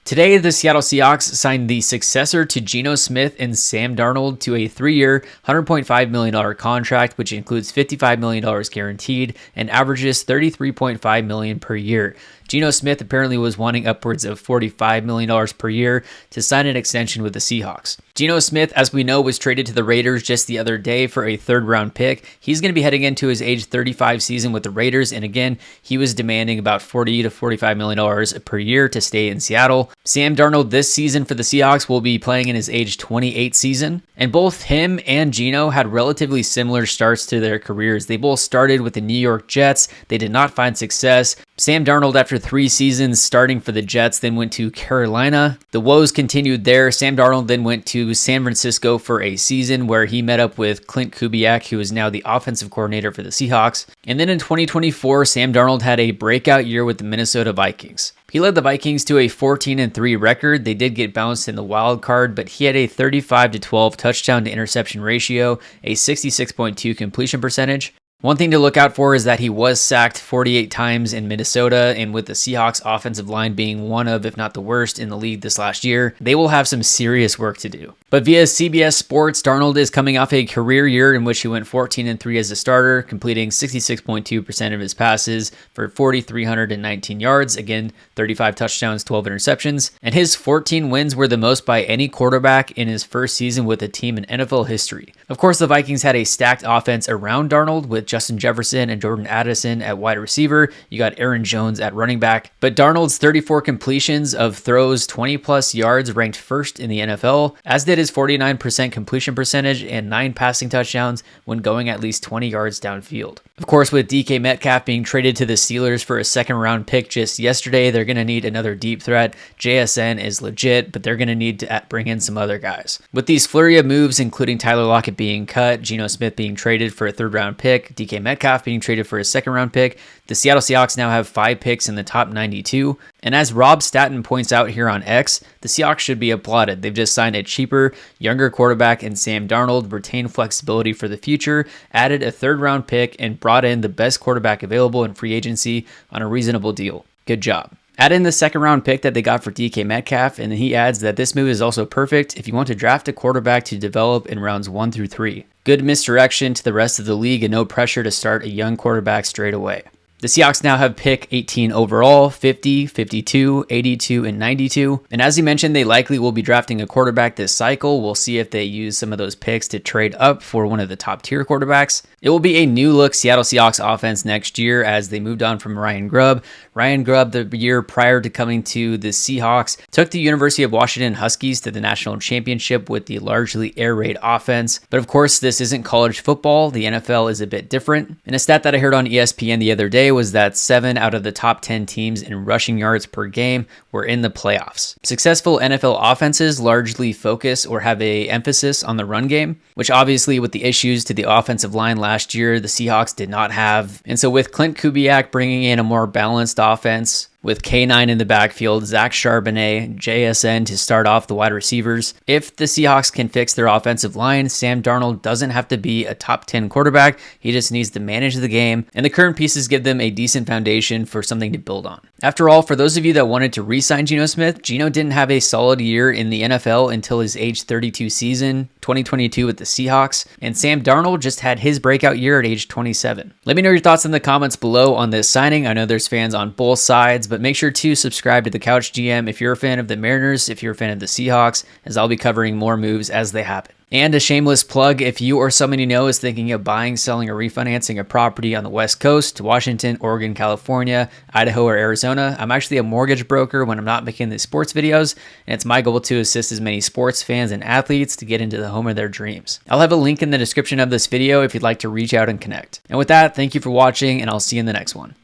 Today, the Seattle Seahawks signed the successor to Geno Smith and Sam Darnold to a 3-year, $100.5 million contract, which includes $55 million guaranteed and averages $33.5 million per year. Geno Smith apparently was wanting upwards of $45 million per year to sign an extension with the Seahawks. Geno Smith, as we know, was traded to the Raiders just the other day for a third-round pick. He's going to be heading into his age 35 season with the Raiders, and again, he was demanding about $40 to $45 million per year to stay in Seattle. Sam Darnold this season for the Seahawks will be playing in his age 28 season, and both him and Geno had relatively similar starts to their careers. They both started with the New York Jets. They did not find success. Sam Darnold, after 3 seasons starting for the Jets, then went to Carolina. The woes continued there. Sam Darnold then went to San Francisco for a season where he met up with Clint Kubiak, who is now the offensive coordinator for the Seahawks. And then in 2024, Sam Darnold had a breakout year with the Minnesota Vikings. He led the Vikings to a 14-3 record. They did get bounced in the wild card, but he had a 35-12 touchdown to interception ratio, a 66.2 completion percentage. One thing to look out for is that he was sacked 48 times in Minnesota, and with the Seahawks offensive line being one of, if not the worst in the league this last year, they will have some serious work to do. But via CBS Sports, Darnold is coming off a career year in which he went 14-3 as a starter, completing 66.2% of his passes for 4,319 yards, again, 35 touchdowns, 12 interceptions, and his 14 wins were the most by any quarterback in his first season with a team in NFL history. Of course, the Vikings had a stacked offense around Darnold with Justin Jefferson and Jordan Addison at wide receiver. You got Aaron Jones at running back. But Darnold's 34 completions of throws 20-plus yards ranked first in the NFL, as did his 49% completion percentage and 9 passing touchdowns when going at least 20 yards downfield. Of course, with DK Metcalf being traded to the Steelers for a second-round pick just yesterday, they're going to need another deep threat. JSN is legit, but they're going to need to bring in some other guys. With these flurry of moves, including Tyler Lockett being cut, Geno Smith being traded for a third-round pick, DK Metcalf being traded for a second-round pick, the Seattle Seahawks now have 5 picks in the top 92. And as Rob Statton points out here on X, the Seahawks should be applauded. They've just signed a cheaper, younger quarterback in Sam Darnold, retained flexibility for the future, added a third-round pick, and brought in the best quarterback available in free agency on a reasonable deal. Good job. Add in the second-round pick that they got for DK Metcalf, and then he adds that this move is also perfect if you want to draft a quarterback to develop in rounds 1 through 3. Good misdirection to the rest of the league and no pressure to start a young quarterback straight away. The Seahawks now have pick 18 overall, 50, 52, 82, and 92. And as you mentioned, they likely will be drafting a quarterback this cycle. We'll see if they use some of those picks to trade up for one of the top tier quarterbacks. It will be a new look Seattle Seahawks offense next year as they moved on from Ryan Grubb. Ryan Grubb, the year prior to coming to the Seahawks, took the University of Washington Huskies to the national championship with the largely air raid offense. But of course, this isn't college football. The NFL is a bit different. And a stat that I heard on ESPN the other day was that 7 out of the top 10 teams in rushing yards per game were in the playoffs. Successful NFL offenses largely focus or have an emphasis on the run game, which obviously with the issues to the offensive line last year, the Seahawks did not have. And so with Clint Kubiak bringing in a more balanced offense, with K9 in the backfield, Zach Charbonnet, JSN to start off the wide receivers. If the Seahawks can fix their offensive line, Sam Darnold doesn't have to be a top 10 quarterback. He just needs to manage the game, and the current pieces give them a decent foundation for something to build on. After all, for those of you that wanted to re-sign Geno Smith, Geno didn't have a solid year in the NFL until his age 32 season, 2022 with the Seahawks, and Sam Darnold just had his breakout year at age 27. Let me know your thoughts in the comments below on this signing. I know there's fans on both sides, but make sure to subscribe to the Couch GM if you're a fan of the Mariners, if you're a fan of the Seahawks, as I'll be covering more moves as they happen. And a shameless plug, if you or someone you know is thinking of buying, selling, or refinancing a property on the West Coast, Washington, Oregon, California, Idaho, or Arizona, I'm actually a mortgage broker when I'm not making these sports videos, and it's my goal to assist as many sports fans and athletes to get into the home of their dreams. I'll have a link in the description of this video if you'd like to reach out and connect. And with that, thank you for watching, and I'll see you in the next one.